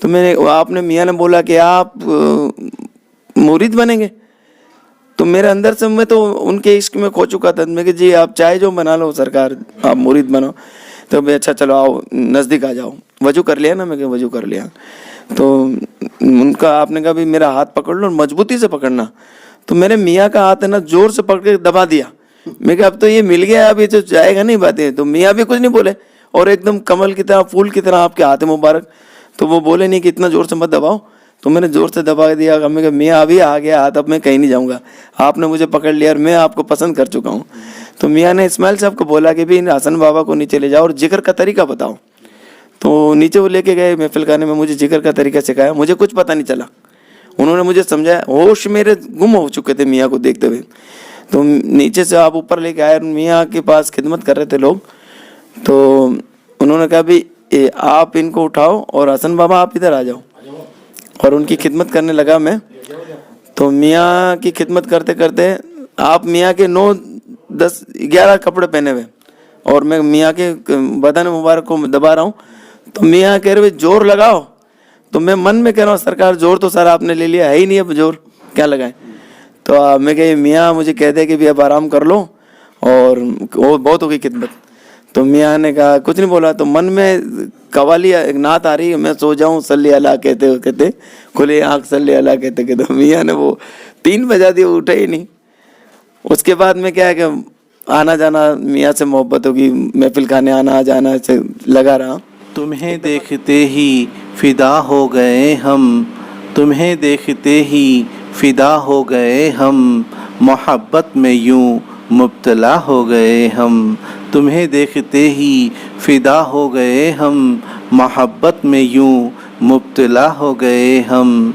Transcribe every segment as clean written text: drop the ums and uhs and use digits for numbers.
تو آپ نے میاں نے بولا کہ آپ مرید بنیں گے. تو میرے اندر سے میں تو ان کے عشق میں کھو چکا تھا. میں کہ جی آپ چاہے جو بنا لو سرکار, آپ مرید بنو. تو بھائی اچھا چلو آؤ نزدیک آ جاؤ. وضو کر لیا نا؟ میں کہ وضو کر لیا. تو ان کا آپ نے کہا بھی میرا ہاتھ پکڑ لو اور مضبوطی سے پکڑنا. تو میرے میاں کا ہاتھ ہے نا زور سے پکڑ کے دبا دیا. میں کہ اب تو یہ مل گیا, اب یہ تو جائے گا نہیں باتیں. تو میاں بھی کچھ نہیں بولے, اور ایک دم کمل کی طرح پھول کی طرح آپ کے ہاتھ مبارک. تو وہ بولے نہیں کہ اتنا زور سے مت دباؤ. تو میں نے زور سے دبا دیا. میں کہ میاں ابھی آ گیا ہاتھ, اب میں کہیں نہیں جاؤں گا, آپ نے مجھے پکڑ لیا اور میں آپ کو پسند کر چکا ہوں. تو میاں نے اسماعیل صاحب کو بولا کہ بھی حسن بابا کو نیچے لے جاؤ اور ذکر کا طریقہ بتاؤ. تو نیچے وہ لے کے گئے محفل خانے میں, مجھے ذکر کا طریقہ سکھایا. مجھے کچھ پتہ نہیں چلا, انہوں نے مجھے سمجھایا. ہوش میرے گم ہو چکے تھے میاں کو دیکھتے ہوئے. تو نیچے سے آپ اوپر لے کے آئے, میاں کے پاس خدمت کر رہے تھے لوگ. تو انہوں نے کہا بھی آپ ان کو اٹھاؤ اور حسن بابا آپ ادھر آ جاؤ. اور ان کی خدمت کرنے لگا میں. تو میاں کی خدمت کرتے کرتے آپ میاں کے 9 10 11 کپڑے پہنے ہوئے, اور میں میاں کے بدن مبارک کو دبا رہا ہوں. تو میاں کہہ رہے زور لگاؤ. تو میں من میں کہہ رہا ہوں سرکار زور تو سارا آپ نے لے لیا, ہے ہی نہیں اب زور, کیا لگائیں. تو میں کہ میاں مجھے کہہ دے کہ بھی اب آرام کر لو, اور وہ بہت ہو گئی خدمت. تو میاں نے کہا کچھ نہیں بولا. تو من میں قوالی ایک نعت آ رہی ہے, میں سو جاؤں صلی اللہ کہتے کہتے, کھلے آنکھ صلی اللہ کہتے کہتے. میاں نے وہ 3 بجا دی, وہ اٹھے ہی نہیں. اس کے بعد میں کیا ہے کہ آنا جانا میاں سے محبت ہوگی, محفل خانے آنا جانا سے لگا رہا. تمہیں دیکھتے ہی فدا ہو گئے ہم, تمہیں دیکھتے ہی فدا ہو گئے ہم, محبت میں یوں مبتلا ہو گئے ہم. تمہیں دیکھتے ہی فدا ہو گئے ہم, محبت میں یوں مبتلا ہو گئے ہم.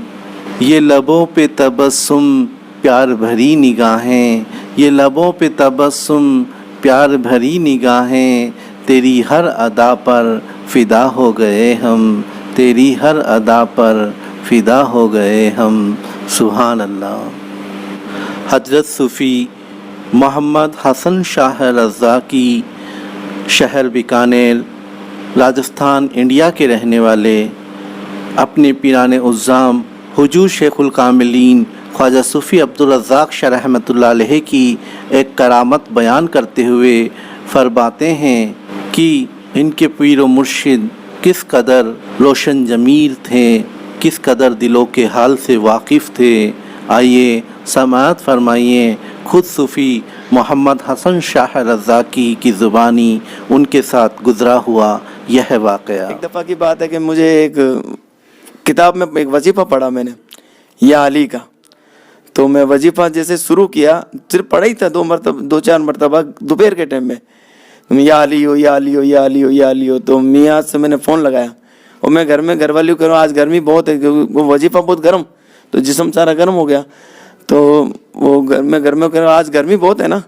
یہ لبوں پہ تبسم پیار بھری نگاہیں, یہ لبوں پہ تبسم پیار بھری نگاہیں, تیری ہر ادا پر فدا ہو گئے ہم, تیری ہر ادا پر فدا ہو گئے ہم. سبحان اللہ. حضرت صوفی محمد حسن شاہ رضا کی شہر بیکانیر راجستھان انڈیا کے رہنے والے اپنے پیران عظام حضور شیخ الکاملین خواجہ صوفی عبدالرزاق شاہ رحمۃ اللہ علیہ کی ایک کرامت بیان کرتے ہوئے فرماتے ہیں کہ ان کے پیر و مرشد کس قدر روشن ضمیر تھے, کس قدر دلوں کے حال سے واقف تھے. آئیے سماعت فرمائیے خود صوفی محمد حسن شاہ رضا کی زبانی ان کے ساتھ گزرا ہوا یہ واقعہ. ایک دفعہ کی بات ہے کہ مجھے ایک کتاب میں ایک وظیفہ پڑھا میں نے, یا علی کا. تو میں وظیفہ جیسے شروع کیا, صرف پڑھا ہی تھا 2-4 مرتبہ دوپہر کے ٹائم میں, یا علی ہو یا علی ہو یا علی ہو یا علی ہو. تو میاں سے میں نے فون لگایا, اور میں گھر میں گھر والیوں کہہ رہا ہوں آج گرمی بہت ہے, وہ وظیفہ بہت گرم, تو جسم سارا گرم ہو گیا. تو وہ گھر میں کہہ رہا ہوں آج گرمی بہت ہے نا.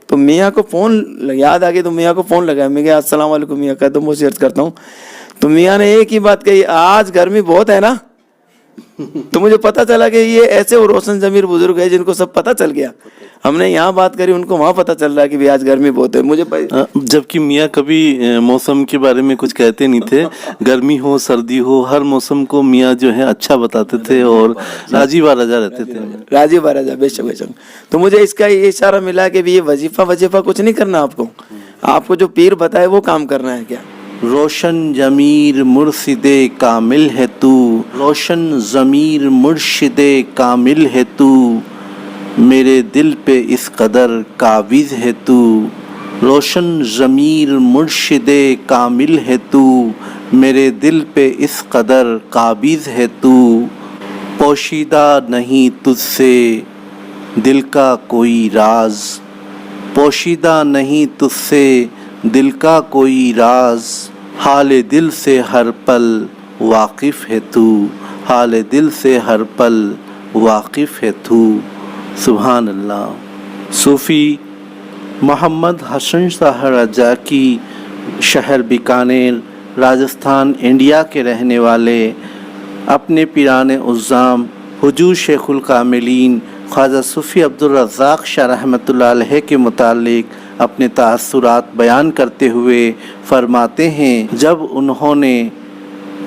تو میاں کو فون یاد آ گئی, تو میاں کو فون لگایا. میں کہا السلام علیکم میاں, کہتا ہوں مجھے عرض کرتا ہوں. تو میاں نے ایک ہی بات کہی, آج گرمی بہت ہے نا. تو مجھے پتہ چلا کہ یہ ایسے روشن ضمیر بزرگ ہے جن کو سب پتہ چل گیا. ہم نے یہاں بات کری, ان کو وہاں پتہ چل رہا ہے کہ بھی آج گرمی بہت ہے. مجھے جبکہ میاں کبھی موسم کے بارے میں کچھ کہتے نہیں تھے, گرمی ہو سردی ہو ہر موسم کو میاں جو ہے اچھا بتاتے تھے اور راضی راجا رہتے تھے. راضی راجا بے شک بے شک. تو مجھے اس کا یہ اشارہ ملا کہ بھی یہ وظیفہ کچھ نہیں کرنا, آپ کو جو پیر بتائے وہ کام کرنا ہے. کیا روشن ضمیر مرشد کامل ہے تو, روشن ضمیر مرشد کامل ہے تو, میرے دل پہ اس قدر قابض ہے تو. روشن ضمیر مرشد کامل ہے تو, میرے دل پہ اس قدر قابض ہے تو. پوشیدہ نہیں تجھ سے دل کا کوئی راز, پوشیدہ نہیں تجھ سے دل کا کوئی راز, حال دل سے ہر پل واقف ہے تو, حال دل سے ہر پل واقف ہے تو. سبحان اللہ. صوفی محمد حسن شاہ رضا کی شہر بیکانیر راجستھان انڈیا کے رہنے والے اپنے پیران عظام حضور شیخ الکاملین خواجہ صوفی عبدالرزاق شاہ رحمۃ اللہ علیہ کے متعلق اپنے تاثرات بیان کرتے ہوئے فرماتے ہیں, جب انہوں نے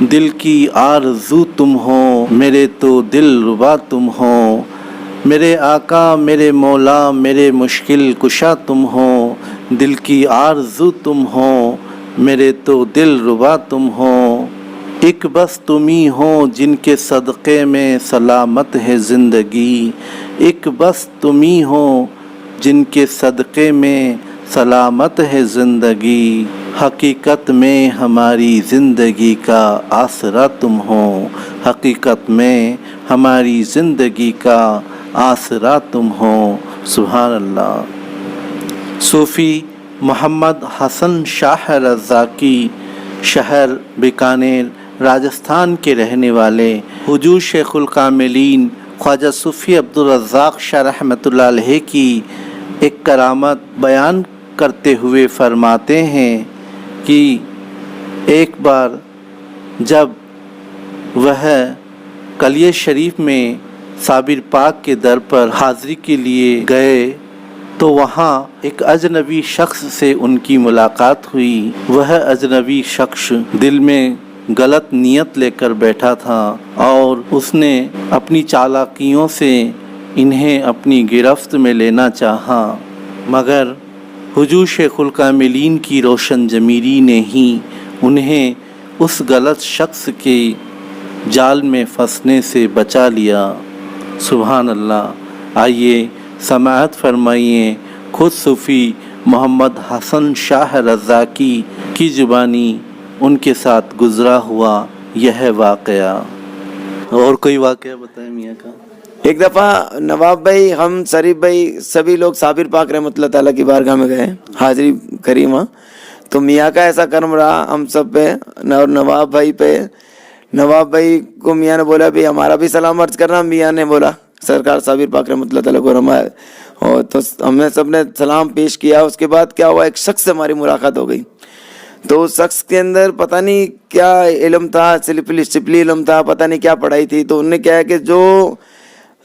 دل کی آرزو تم ہو میرے تو دل ربا تم ہو میرے آقا میرے مولا میرے مشکل کشا تم ہو دل کی آرزو تم ہو میرے تو دل ربا تم ہو ایک بس تمہیں ہو جن کے صدقے میں سلامت ہے زندگی ایک بس تمہیں ہو جن کے صدقے میں سلامت ہے زندگی حقیقت میں ہماری زندگی کا آسرا تم ہو حقیقت میں ہماری زندگی کا آسرا تم ہو سبحان اللہ۔ صوفی محمد حسن شاہ رضاکی شہر بیکانیر راجستھان کے رہنے والے حضور شیخ الکاملین خواجہ صوفی عبدالرزاق شاہ رحمۃ اللہ علیہ کی ایک کرامت بیان کرتے ہوئے فرماتے ہیں کہ ایک بار جب وہ کلیہ شریف میں صابر پاک کے در پر حاضری کے لیے گئے تو وہاں ایک اجنبی شخص سے ان کی ملاقات ہوئی۔ وہ اجنبی شخص دل میں غلط نیت لے کر بیٹھا تھا اور اس نے اپنی چالاکیوں سے انہیں اپنی گرفت میں لینا چاہا، مگر حضور شیخ الکاملین کی روشن ضمیری نے ہی انہیں اس غلط شخص کے جال میں پھنسنے سے بچا لیا۔ سبحان اللہ۔ آئیے سماعت فرمائیے خود صوفی محمد حسن شاہ رضاکی کی زبانی ان کے ساتھ گزرا ہوا یہ واقعہ۔ اور کوئی واقعہ بتائیں میاں کا؟ ایک دفعہ نواب بھائی، ہم شریف بھائی، سبھی لوگ صابر پاک رحمۃ اللہ تعالیٰ کی بارگاہ میں گئے حاضری کریمہ، تو میاں کا ایسا کرم رہا ہم سب پہ اور نواب بھائی پہ۔ نواب بھائی کو میاں نے بولا بھی ہمارا بھی سلام عرض کرنا، میاں نے بولا سرکار صابر پاک رحمۃ اللہ تعالیٰ کو رمائے، اور تو ہم نے سب نے سلام پیش کیا۔ اس کے بعد کیا ہوا، ایک شخص سے ہماری ملاقات ہو گئی، تو اس شخص کے اندر پتہ نہیں کیا علم تھا، سپلی علم تھا، پتہ نہیں کیا پڑھائی تھی۔ تو انہوں نے کیا ہے کہ جو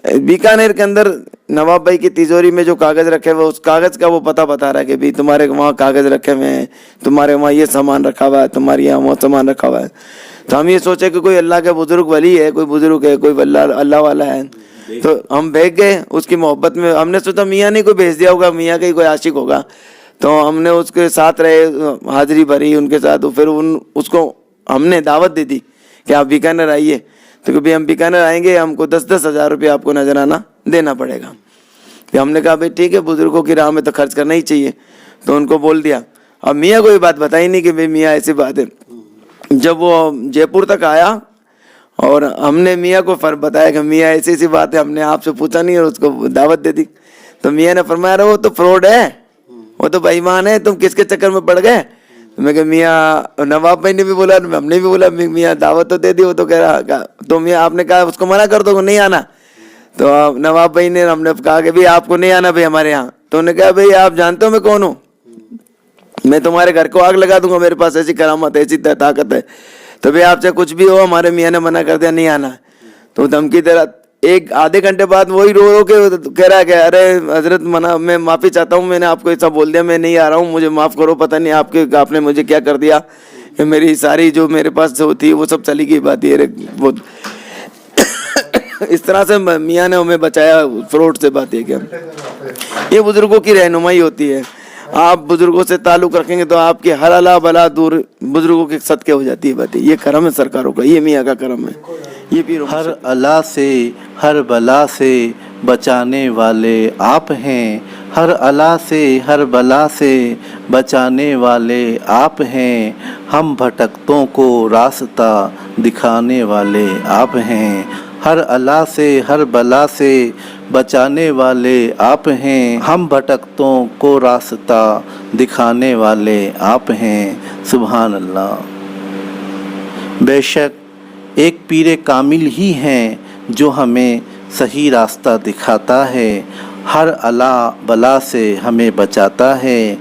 بیکانیر کے اندر نواب بھائی کی تیجوری میں جو کاغذ رکھے ہوئے، اس کاغذ کا وہ پتہ بتا رہا ہے کہ بھی تمہارے وہاں کاغذ رکھے ہوئے ہیں، تمہارے وہاں یہ سامان رکھا ہوا ہے، تمہارے یہاں وہ سامان رکھا ہوا ہے۔ تو ہم یہ سوچے کہ کوئی اللہ کا بزرگ ولی ہے، کوئی بزرگ ہے، کوئی اللہ والا ہے، تو ہم بھیگ گئے اس کی محبت میں۔ ہم نے سوچا میاں نے کوئی بھیج دیا ہوگا، میاں کا ہی کوئی عاشق ہوگا، تو ہم نے اس کے ساتھ رہے، حاضری بھری ان کے ساتھ۔ پھر اس کو ہم نے دعوت دی تھی کہ آپ بیکانیر آئیے، تو کہ ہم بیکانیر آئیں گے، ہم کو 10-10 ہزار روپے آپ کو نذرانہ دینا پڑے گا۔ کہ ہم نے کہا بھائی ٹھیک ہے، بزرگوں کی راہ میں تو خرچ کرنا ہی چاہیے، تو ان کو بول دیا۔ اب میاں کو یہ بات بتائی نہیں کہ بھائی میاں ایسی بات ہے۔ جب وہ جے پور تک آیا اور ہم نے میاں کو بتایا کہ میاں ایسی بات ہے، ہم نے آپ سے پوچھا نہیں اور اس کو دعوت دے دی، تو میاں نے فرمایا وہ تو فراڈ ہے، وہ تو بے ایمان ہے، تم کس کے چکر میں پڑ گئے؟ میں کہ میاں، نواب بھائی نے بھی بولا، ہم نے بھی بولا، میاں دعوت تو دے دی، وہ تو کہہ رہا، تو میاں آپ نے کہا اس کو منع کر دو نہیں آنا۔ تو نواب بھائی نے، ہم نے کہا کہ بھائی آپ کو نہیں آنا بھائی ہمارے یہاں۔ تو انہوں نے کہا بھائی آپ جانتے ہو میں کون ہوں؟ میں تمہارے گھر کو آگ لگا دوں گا، میرے پاس ایسی کرامت ایسی طاقت ہے، تو بھائی آپ سے کچھ بھی ہو، ہمارے میاں نے منع کر دیا نہیں آنا۔ تو دھمکی دے رہا۔ ایک آدھے گھنٹے بعد وہی رو کے کہہ رہا کہ ارے حضرت میں معافی چاہتا ہوں، میں نے آپ کو ایسا بول دیا، میں نہیں آ رہا ہوں، مجھے معاف کرو، پتہ نہیں آپ نے مجھے کیا کر دیا کہ میری ساری جو میرے پاس جو تھی وہ سب چلی گئی بات یہ وہ اس طرح سے میاں نے ہمیں بچایا فراڈ سے۔ بات یہ کہ یہ بزرگوں کی رہنمائی ہوتی ہے، آپ بزرگوں سے تعلق رکھیں گے تو آپ کی ہر الا بلا دور بزرگوں کے صدقے ہو جاتی ہے۔ بات یہ کرم ہے سرکاروں کا، یہ میاں کا کرم ہے، یہ بھی ہر الا سے ہر بلا سے بچانے والے آپ ہیں، ہر الا سے ہر بلا سے بچانے والے آپ ہیں، ہم بھٹکتوں کو راستہ دکھانے والے آپ ہیں، ہر الا سے ہر بلا سے بچانے والے آپ ہیں، ہم بھٹکتوں کو راستہ دکھانے والے آپ ہیں۔ سبحان اللہ۔ بے شک ایک پیر کامل ہی ہیں جو ہمیں صحیح راستہ دکھاتا ہے، ہر الا بلا سے ہمیں بچاتا ہے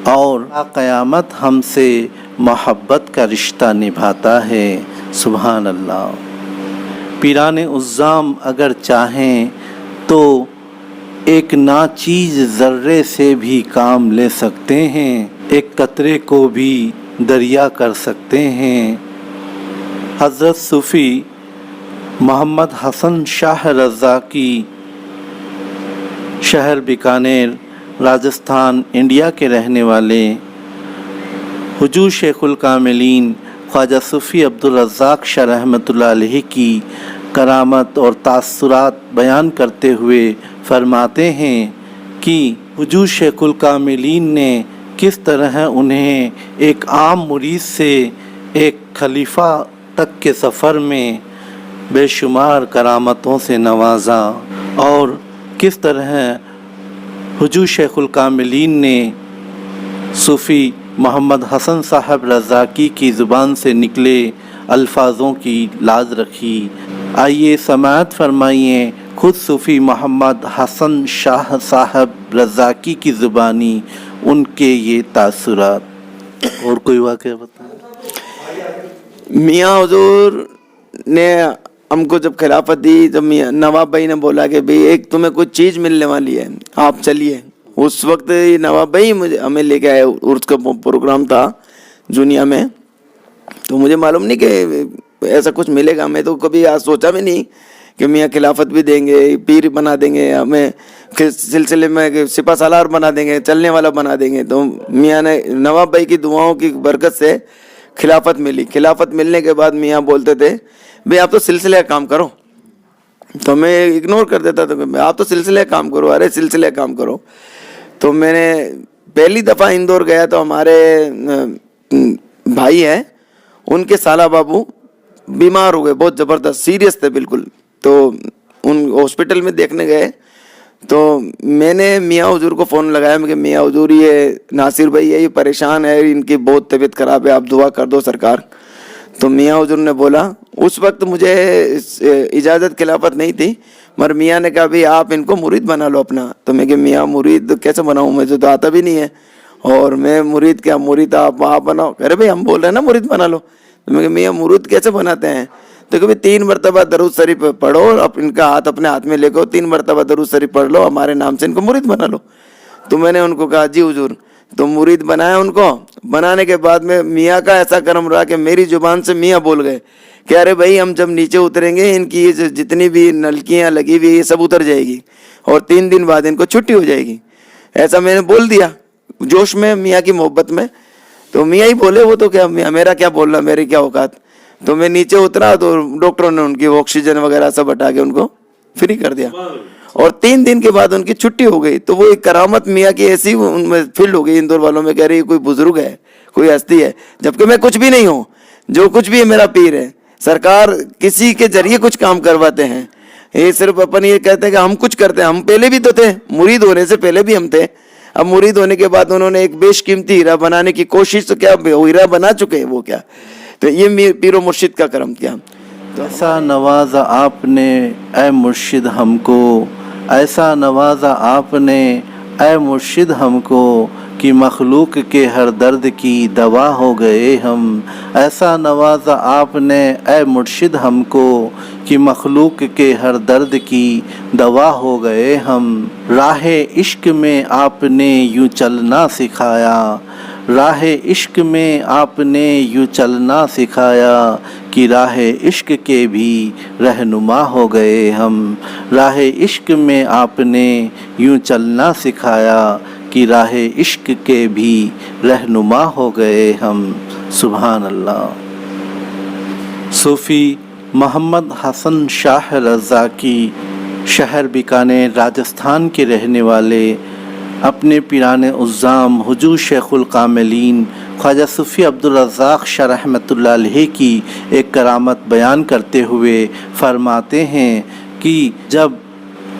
اور قیامت ہم سے محبت کا رشتہ نبھاتا ہے۔ سبحان اللہ۔ پیران عظام اگر چاہیں تو ایک ناچیز ذرے سے بھی کام لے سکتے ہیں، ایک قطرے کو بھی دریا کر سکتے ہیں، حضرت صوفی محمد حسن شاہ رضا کی شہر بیکانیر راجستھان انڈیا کے رہنے والے حضور شیخ الکاملین خواجہ صوفی عبدالرزاق شاہ رحمۃ اللہ علیہ کی کرامت اور تاثرات بیان کرتے ہوئے فرماتے ہیں کہ حضور شیخ الکاملین نے کس طرح انہیں ایک عام مرید سے ایک خلیفہ تک کے سفر میں بے شمار کرامتوں سے نوازا، اور کس طرح حضور شیخ الکاملین نے صوفی محمد حسن صاحب رضاکی کی زبان سے نکلے الفاظوں کی لاج رکھی۔ آئیے سماعت فرمائیے خود صوفی محمد حسن شاہ صاحب رضاکی کی زبانی ان کے یہ تاثرات۔ اور کوئی واقعہ بتائیں۔ میاں حضور نے ہم کو جب خلافت دی، جب نواب بھائی نے بولا کہ بھئی ایک تمہیں کچھ چیز ملنے والی ہے، آپ چلیے، اس وقت نواب بھائی ہمیں لے کے آئے، عرس کا پروگرام تھا جونیا میں، تو مجھے معلوم نہیں کہ ایسا کچھ ملے گا، میں تو کبھی آج سوچا بھی نہیں کہ میاں خلافت بھی دیں گے، پیر بنا دیں گے، ہمیں سلسلے میں سپہ سالار بنا دیں گے، چلنے والا بنا دیں گے۔ تو میاں نے نواب بھائی کی دعاؤں کی برکت سے خلافت ملی۔ خلافت ملنے کے بعد میاں بولتے تھے بھئی آپ تو سلسلہ کام کرو، تو میں اگنور کر دیتا تھا کہ آپ تو سلسلہ کام کرو، ارے سلسلہ کام کرو۔ تو میں نے پہلی دفعہ اندور گیا تو ہمارے بھائی ہیں، ان کے سالہ بابو بیمار ہو گئے، بہت زبردست سیریس تھے بالکل، تو ان ہاسپٹل میں دیکھنے گئے، تو میں نے میاں حضور کو فون لگایا کہ میاں حضور یہ ناصر بھائی ہے، یہ پریشان ہے، ان کی بہت طبیعت خراب ہے، آپ دعا کر دو سرکار۔ تو میاں حضور نے بولا، اس وقت مجھے اجازت خلافت نہیں تھی، مگر میاں نے کہا بھی آپ ان کو مرید بنا لو اپنا۔ تو میں کہ میاں مرید کیسے بناؤں، مجھے تو آتا بھی نہیں ہے، اور میں مرید کیا، مرید آپ بناؤ۔ ارے بھائی ہم بول رہے ہیں نا مرید بنا لو۔ تو میں کہ میاں مرید کیسے بناتے ہیں؟ تو کہ 3 مرتبہ درود شریف پڑھو، ان کا ہاتھ اپنے ہاتھ میں لے کو 3 مرتبہ درود شریف پڑھ لو، ہمارے نام سے ان کو مرید بنا لو۔ تو میں نے ان کو کہا جی حضور، تو مرید بنایا ان کو۔ بنانے کے بعد میں میاں کا ایسا کرم رہا کہ میری زبان سے میاں بول گئے کہ ارے بھائی ہم جب نیچے اتریں گے ان کی جتنی بھی نلکیاں لگی ہوئی یہ سب اتر جائے گی، اور 3 دن بعد ان کو چھٹی ہو جائے گی۔ ایسا میں نے بول دیا جوش میں، میاں کی محبت میں۔ تو میاں ہی بولے، وہ تو کیا میرا کیا بولنا، میری کیا اوقات۔ تو میں نیچے اترا تو ڈاکٹروں نے ان کی آکسیجن وغیرہ سب ہٹا کے ان کو فری کر دیا، اور 3 دن کے بعد ان کی چھٹی ہو گئی۔ تو وہ ایک کرامت میاں کی ایسی ان میں فیلڈ ہو گئی اندور والوں میں، کہہ رہی کوئی بزرگ ہے، کوئی ہستی ہے، جبکہ میں کچھ بھی نہیں ہوں، جو کچھ بھی ہے میرا پیر ہے۔ سرکار کسی کے ذریعے کچھ کام کرواتے ہیں، یہ صرف اپن یہ کہتے ہیں کہ ہم کچھ کرتے ہیں، ہم پہلے بھی تو تھے، مرید ہونے سے پہلے بھی ہم تھے، اب مرید ہونے کے بعد انہوں نے ایک بیش قیمتی ہیرا بنانے کی کوشش، تو کیا ہیرا بنا چکے ہیں وہ، کیا تو یہ پیر و مرشد کا کرم کیا۔ ایسا نوازا آپ نے اے مرشد ہم کو، ایسا نوازا آپ نے اے مرشد ہم کو، کہ مخلوق کے ہر درد کی دوا ہو گئے ہم۔ ایسا نوازا آپ نے اے مرشد ہم کو، کہ مخلوق کے ہر درد کی دوا ہو گئے ہم۔ راہ عشق میں آپ نے یوں چلنا سکھایا، راہ عشق میں آپ نے یوں چلنا سکھایا، کہ راہ عشق کے بھی رہنما ہو گئے ہم۔ راہ عشق میں آپ نے یوں چلنا سکھایا، کہ راہ عشق کے بھی رہنما ہو گئے ہم۔ سبحان اللہ۔ صوفی محمد حسن شاہ رضاکی شہر بیکانیر راجستھان کے رہنے والے اپنے پیران عظام حضور شیخ الکاملین خواجہ صوفی عبدالرزاق شاہ رحمۃ اللہ علیہ کی ایک کرامت بیان کرتے ہوئے فرماتے ہیں کہ جب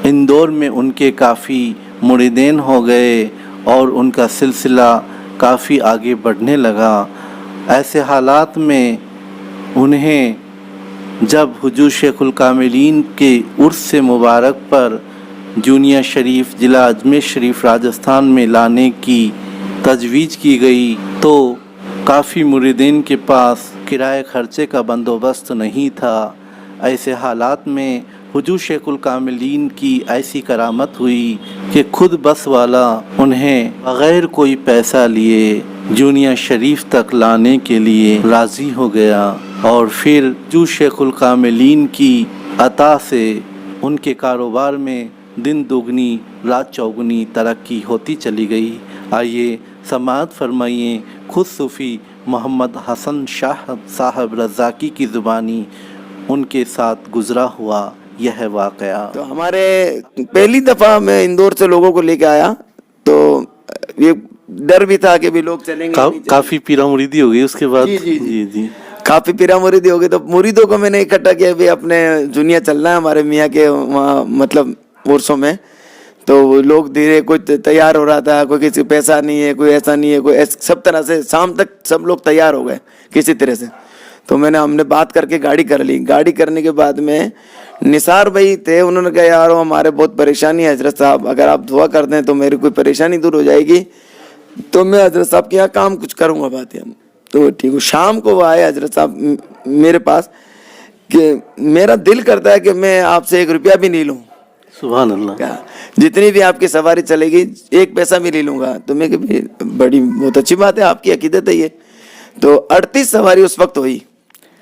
اندور میں ان کے کافی مریدین ہو گئے اور ان کا سلسلہ کافی آگے بڑھنے لگا، ایسے حالات میں انہیں جب حضور شیخ الکاملین کے عرس مبارک پر جونیا شریف ضلع اجمیر شریف راجستھان میں لانے کی تجویز کی گئی تو کافی مریدین کے پاس کرائے خرچے کا بندوبست نہیں تھا۔ ایسے حالات میں حضور شیخ الکاملین کی ایسی کرامت ہوئی کہ خود بس والا انہیں بغیر کوئی پیسہ لیے جونیا شریف تک لانے کے لیے راضی ہو گیا۔ اور پھر جو شیخ الکاملین کی عطا سے ان کے کاروبار میں دن دوگنی رات چوگنی ترقی ہوتی چلی گئی۔ آئیے سماعت فرمائیے خود صوفی محمد حسن شاہ صاحب رزاقی کی زبانی ان کے ساتھ گزرا ہوا یہ واقعہ۔ تو ہمارے پہلی دفعہ میں اندور سے لوگوں کو لے کے آیا تو یہ ڈر بھی تھا کہ بھی لوگ چلیں گے نہیں چلیں گے۔ کافی پیرا مریدی ہو گئی اس کے بعد؟ جی کافی پیرا مریدی ہو گئی تو مریدوں کو میں نے اکٹھا کیا بھی اپنے دنیا چلنا ہے ہمارے میاں کے وہاں مطلب ورثوں میں۔ تو لوگ دھیرے کوئی تیار ہو رہا تھا، کوئی کسی پیسہ نہیں ہے، کوئی ایسا نہیں ہے، کوئی سب طرح سے شام تک سب لوگ تیار ہو گئے کسی طرح سے۔ تو ہم نے بات کر کے گاڑی کر لی۔ گاڑی کرنے کے بعد میں نثار بھائی تھے، انہوں نے کہا یار ہمارے بہت پریشانی ہے حضرت صاحب، اگر آپ دعا کر دیں تو میری کوئی پریشانی دور ہو جائے گی، تو میں حضرت صاحب کے یہاں کام کچھ کروں گا بات ہے۔ تو ٹھیک ہے، شام کو وہ آئے حضرت صاحب میرے پاس کہ میرا دل کرتا ہے کہ میں آپ سے 1 روپیہ بھی نہیں لوں، سبحان اللہ، جتنی بھی آپ کی سواری چلے گی 1 پیسہ بھی نہیں لوں گا۔ تو میں کہ بڑی بہت اچھی بات ہے، آپ کی عقیدت ہے یہ۔ تو 38 سواری اس وقت ہوئی،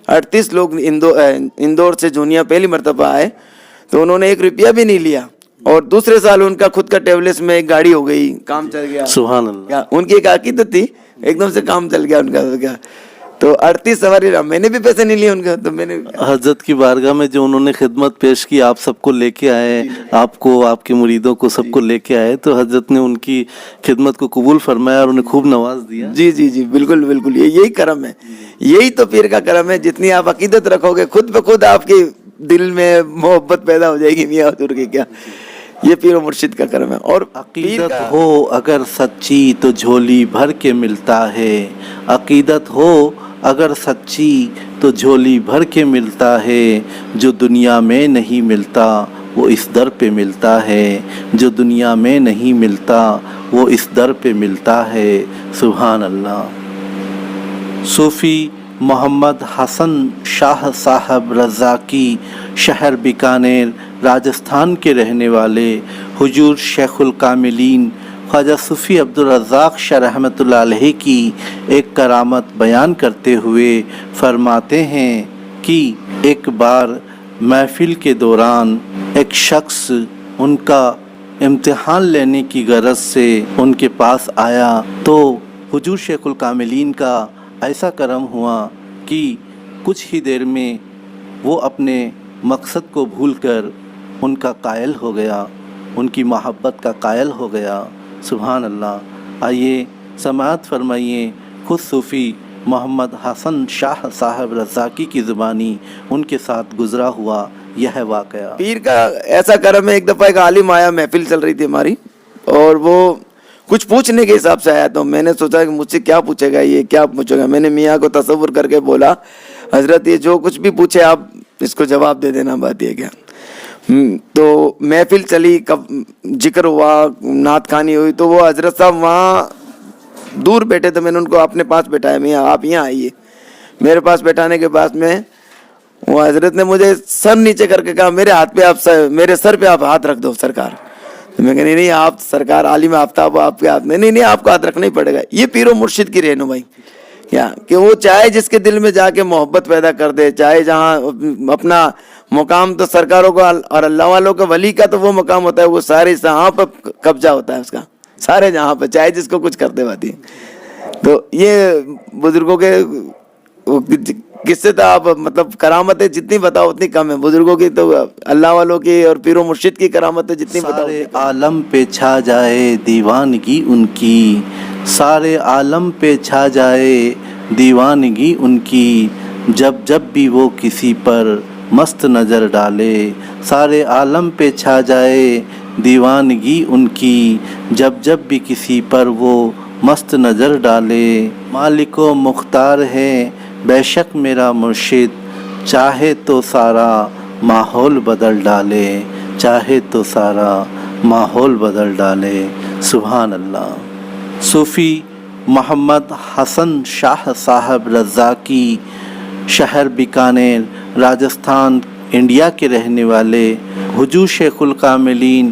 38 لوگ اندور سے جونیا پہلی مرتبہ آئے، تو انہوں نے 1 روپیہ بھی نہیں لیا۔ اور دوسرے سال ان کا خود کا ٹریولرس میں ایک گاڑی ہو گئی، کام چل گیا۔ سبحان اللہ، ان کی ایک عقیدت تھی، ایک دم سے کام چل گیا ان کا۔ تو 38 سواری، میں نے بھی پیسے نہیں لیے ان کا، تو میں نے حضرت کی بارگاہ میں جو انہوں نے خدمت پیش کی، آپ سب کو لے کے آئے، آپ کو، آپ کے مریدوں کو سب کو لے کے آئے، تو حضرت نے ان کی خدمت کو قبول فرمایا اور انہیں خوب نواز دیا۔ جی جی جی بالکل بالکل، یہی کرم ہے، یہی تو پیر کا کرم ہے۔ جتنی آپ عقیدت رکھو گے خود بخود آپ کے دل میں محبت پیدا ہو جائے گی میاں حضور کی۔ کیا یہ پیر و مرشد کا کرم ہے۔ اور عقیدت ہو اگر سچی تو جھولی بھر کے ملتا ہے، عقیدت ہو اگر سچی تو جھولی بھر کے ملتا ہے، جو دنیا میں نہیں ملتا وہ اس در پہ ملتا ہے، جو دنیا میں نہیں ملتا وہ اس در پہ ملتا ہے۔ سبحان اللہ۔ صوفی محمد حسن شاہ صاحب رزاقی شہر بیکانیر راجستھان کے رہنے والے حضور شیخ الکاملین خواجہ صوفی عبدالرزاق شاہ رحمۃ اللہ علیہ کی ایک کرامت بیان کرتے ہوئے فرماتے ہیں کہ ایک بار محفل کے دوران ایک شخص ان کا امتحان لینے کی غرض سے ان کے پاس آیا، تو حضور شیخ الکاملین کا ایسا کرم ہوا کہ کچھ ہی دیر میں وہ اپنے مقصد کو بھول کر ان کا قائل ہو گیا، ان کی محبت کا قائل ہو گیا۔ سبحان اللہ۔ آئیے سماعت فرمائیے خود صوفی محمد حسن شاہ صاحب رزاقی کی زبانی ان کے ساتھ گزرا ہوا یہ واقعہ۔ پیر کا ایسا کرم ہے، ایک دفعہ ایک عالم آیا، محفل چل رہی تھی ہماری، اور وہ کچھ پوچھنے کے حساب سے آیا، تو میں نے سوچا کہ مجھ سے کیا پوچھے گا، یہ کیا پوچھے گا۔ میں نے میاں کو تصور کر کے بولا حضرت یہ جو کچھ بھی پوچھے آپ اس کو جواب دے دینا، بات یہ کیا۔ تو محفل چلی، ذکر ہوا، نعت خوانی ہوئی، تو وہ حضرت صاحب وہاں دور بیٹھے تھے، میں نے ان کو اپنے پاس بٹھایا، میاں آپ یہاں آئیے۔ میرے پاس بیٹھانے کے بعد میں وہ حضرت نے مجھے سر نیچے کر کے کہا میرے ہاتھ پہ آپ میرے سر پہ آپ ہاتھ رکھ دو سرکار۔ تو میں کہا نہیں آپ سرکار عالم آفتاب آپ کے ہاتھ میں، نہیں آپ کو ہاتھ رکھنا ہی پڑے گا۔ یہ پیر و مرشد کی رہنمائی کیا کہ وہ چاہے جس کے دل میں جا کے محبت پیدا کر دے، چاہے جہاں اپنا مقام تو سرکاروں کا اور اللہ والوں کا ولی کا تو وہ مقام ہوتا ہے، وہ سارے جہاں پہ قبضہ ہوتا ہے اس کا، سارے جہاں پہ چاہے جس کو کچھ کرتے باتی۔ تو یہ بزرگوں کے قصے تو آپ مطلب کرامتیں جتنی بتاؤ اتنی کم ہے، بزرگوں کی تو اللہ والوں کی اور پیر و مرشد کی کرامتیں جتنی بتاؤ سارے عالم پہ چھا جائے دیوانگی ان کی، سارے عالم پہ چھا جائے دیوانگی ان کی، جب جب بھی وہ کسی پر مست نظر ڈالے، سارے عالم پہ چھا جائے دیوانگی ان کی، جب جب بھی کسی پر وہ مست نظر ڈالے۔ مالک و مختار ہے بے شک میرا مرشد، چاہے تو سارا ماحول بدل ڈالے، چاہے تو سارا ماحول بدل ڈالے۔ سبحان اللہ۔ صوفی محمد حسن شاہ صاحب رزاقی شہر بیکانیر راجستھان انڈیا کے رہنے والے حضور شیخ الکاملین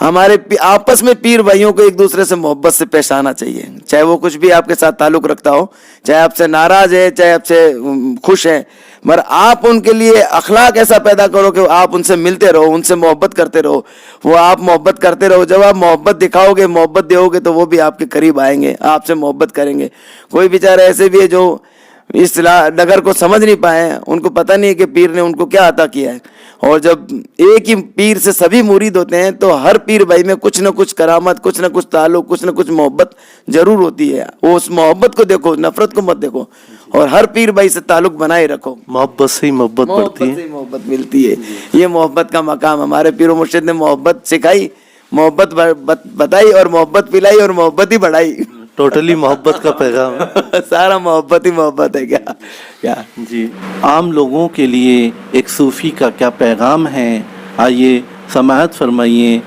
ہمارے آپس میں پیر بھائیوں کو ایک دوسرے سے محبت سے پیش آنا چاہیے، چاہے وہ کچھ بھی آپ کے ساتھ تعلق رکھتا ہو، چاہے آپ سے ناراض ہے، چاہے آپ سے خوش ہے، مگر آپ ان کے لیے اخلاق ایسا پیدا کرو کہ آپ ان سے ملتے رہو، ان سے محبت کرتے رہو، وہ آپ محبت کرتے رہو۔ جب آپ محبت دکھاؤ گے، محبت دو گے، تو وہ بھی آپ کے قریب آئیں گے، آپ سے محبت کریں گے۔ کوئی بیچارے ایسے بھی ہے جو اس ڈگر کو سمجھ نہیں پائے، ان کو پتہ نہیں کہ پیر نے ان کو کیا عطا کیا ہے، اور جب ایک ہی پیر سے سبھی مرید ہوتے ہیں تو ہر پیر بھائی میں کچھ نہ کچھ کرامت، کچھ نہ کچھ تعلق، کچھ نہ کچھ محبت ضرور ہوتی ہے۔ وہ اس محبت کو دیکھو، نفرت کو مت دیکھو، اور ہر پیر بھائی سے تعلق بنائے رکھو۔ محبت سے ہی محبت بڑھتی محبت سے ہے۔ ہی محبت ملتی ہے۔ یہ محبت کا مقام ہمارے پیر و مرشد نے محبت سکھائی، محبت بتائی، اور محبت پلائی، اور محبت ہی بڑھائی۔ ٹوٹلی محبت کا پیغام ہے۔ سارا محبت ہی محبت ہے کیا جی، عام لوگوں کے لیے ایک صوفی کا کیا پیغام ہے، آئیے سماعت فرمائیے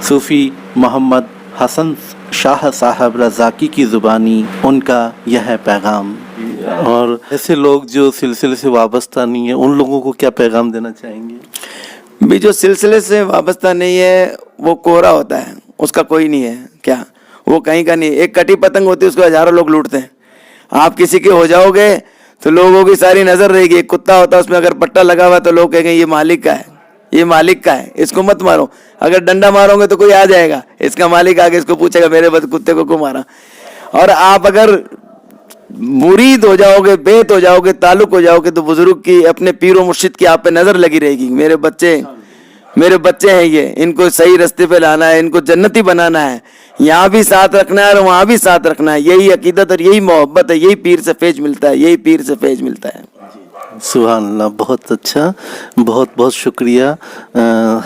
صوفی محمد حسن شاہ صاحب رضاکی کی زبانی ان کا یہ ہے پیغام۔ اور ایسے لوگ جو سلسلے سے وابستہ نہیں ہیں، ان لوگوں کو کیا پیغام دینا چاہیں گے؟ بھی جو سلسلے سے وابستہ نہیں ہے وہ کوہرا ہوتا ہے، اس کا کوئی نہیں ہے، کیا وہ کہیں کا نہیں۔ ایک کٹی پتنگ ہوتی ہے، اس کو ہزاروں لوگ لوٹتے ہیں۔ آپ کسی کے ہو جاؤ گے تو لوگوں کی ساری نظر رہے گی۔ ایک کتا ہوتا ہے، اس میں اگر پٹا لگا ہوا تو لوگ کہیں گے یہ مالک کا ہے، یہ مالک کا ہے، اس کو مت مارو۔ اگر ڈنڈا مارو گے تو کوئی آ جائے گا، اس کا مالک آگے اس کو پوچھے گا میرے کتے کو کیوں مارا۔ اور آپ اگر مرید ہو جاؤ گے، بیت ہو جاؤ گے، تعلق ہو جاؤ گے، تو بزرگ کی، اپنے پیر و مرشد کی آپ پہ نظر لگی رہے گی۔ میرے بچے ہیں، یہ ان کو صحیح رستے پہ لانا ہے، ان کو جنتی بنانا ہے، یہاں بھی ساتھ رکھنا ہے اور وہاں بھی ساتھ رکھنا ہے۔ یہی عقیدت اور یہی محبت ہے، یہی پیر سے فیض ملتا ہے، یہی پیر سے فیض ملتا ہے۔ سبحان اللہ، بہت اچھا، بہت بہت شکریہ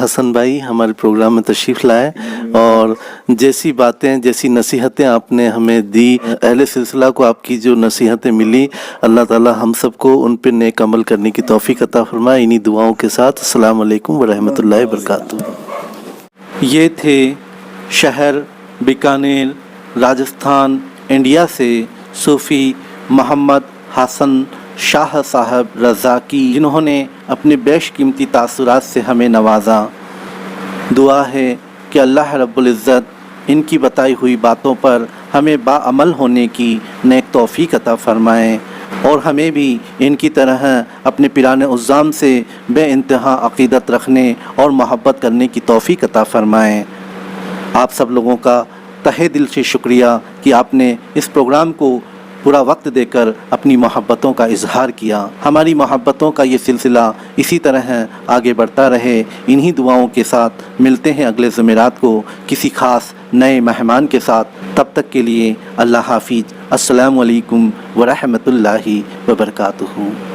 حسن بھائی ہمارے پروگرام میں تشریف لائے، اور جیسی باتیں، جیسی نصیحتیں آپ نے ہمیں دی، اہل سلسلہ کو آپ کی جو نصیحتیں ملی، اللہ تعالی ہم سب کو ان پہ نیک عمل کرنے کی توفیق عطا فرمائے۔ انہی دعاؤں کے ساتھ السلام علیکم ورحمۃ اللہ وبرکاتہ۔ یہ تھے شہر بیکانیر راجستھان انڈیا سے صوفی محمد حسن شاہ صاحب رضاکی، جنہوں نے اپنے بیش قیمتی تاثرات سے ہمیں نوازا۔ دعا ہے کہ اللہ رب العزت ان کی بتائی ہوئی باتوں پر ہمیں باعمل ہونے کی نیک توفیق عطا فرمائے، اور ہمیں بھی ان کی طرح اپنے پیران عظام سے بے انتہا عقیدت رکھنے اور محبت کرنے کی توفیق عطا فرمائے۔ آپ سب لوگوں کا تہہ دل سے شکریہ کہ آپ نے اس پروگرام کو پورا وقت دے کر اپنی محبتوں کا اظہار کیا۔ ہماری محبتوں کا یہ سلسلہ اسی طرح آگے بڑھتا رہے۔ انہی دعاؤں کے ساتھ ملتے ہیں اگلے جمعرات کو کسی خاص نئے مہمان کے ساتھ۔ تب تک کے لیے اللہ حافظ۔ السلام علیکم ورحمۃ اللہ وبرکاتہ۔